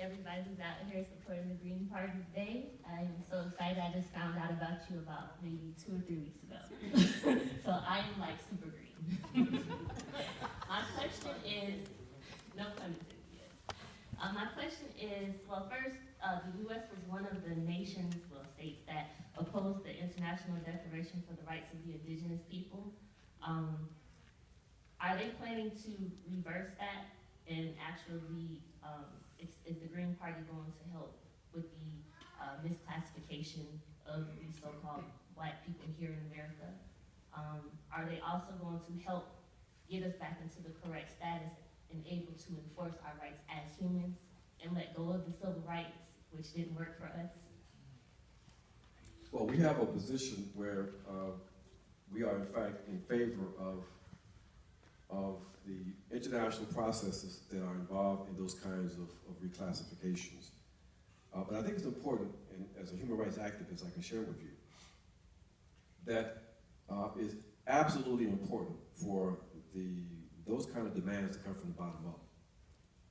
everybody who's out here supporting the Green Party today. I'm so excited. I just found out about you about maybe 2 or 3 weeks ago. So I am like super green. My question is, no pun intended, yes. My question is, well, first, the U.S. was one of the nations, well, states that opposed the International Declaration for the Rights of the Indigenous People. Are they planning to reverse that and actually, is the Green Party going to help with the misclassification of these so-called Black people here in America? Are they also going to help get us back into the correct status and able to enforce our rights as humans and let go of the civil rights, which didn't work for us? Well, we have a position where we are in fact in favor of the international processes that are involved in those kinds of reclassifications. But I think it's important, and as a human rights activist, I can share with you, that it's absolutely important for those kind of demands to come from the bottom up.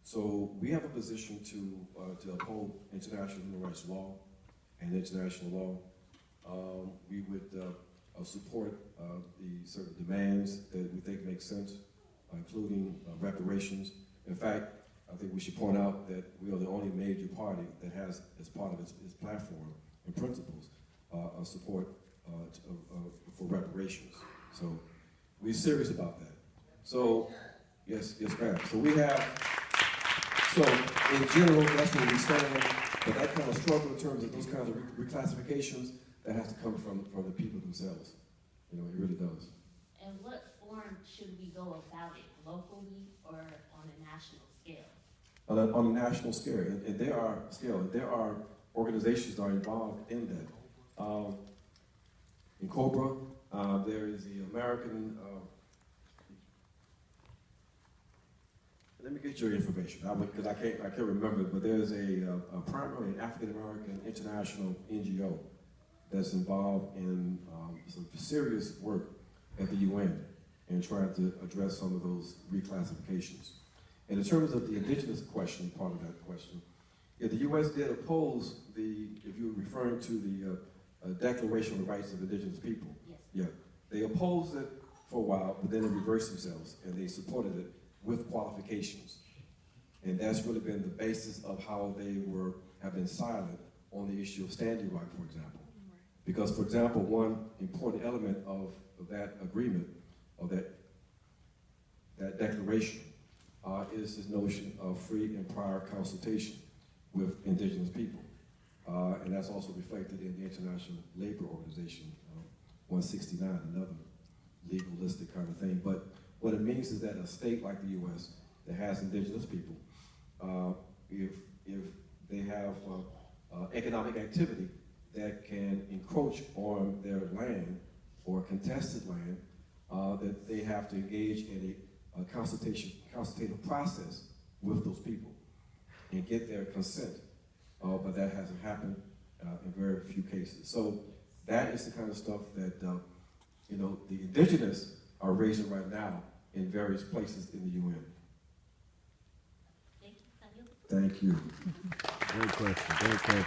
So we have a position to uphold international human rights law and international law. We would support the certain demands that we think make sense, including reparations. In fact, I think we should point out that we are the only major party that has, as part of its platform and principles, support for reparations. So we're serious about that. So, yes, ma'am. So we have, so in general, that's where we stand. But that kind of struggle in terms of those kinds of reclassifications, that has to come from the people themselves. You know, it really does. And what form should we go about it, locally or on a national scale? On a national scale, and there are organizations that are involved in that. In COBRA, there is the American, let me get your information, because I can't remember it, but there's a primarily an African American international NGO that's involved in some serious work at the UN and trying to address some of those reclassifications. And in terms of the indigenous question, part of that question, yeah, the U.S. did oppose if you're referring to the Declaration of the Rights of Indigenous People. Yes. Yeah, they opposed it for a while, but then they reversed themselves and they supported it with qualifications. And that's really been the basis of how they have been silent on the issue of standing right, for example. Because, for example, one important element of that agreement, of that declaration, is this notion of free and prior consultation with indigenous people. And that's also reflected in the International Labor Organization, 169, another legalistic kind of thing. But what it means is that a state like the U.S. that has indigenous people, if they have economic activity that can encroach on their land or contested land, that they have to engage in a consultative process with those people and get their consent. But that hasn't happened in very few cases. So that is the kind of stuff that you know, the indigenous are raising right now in various places in the UN. Thank you. Thank you. Great question.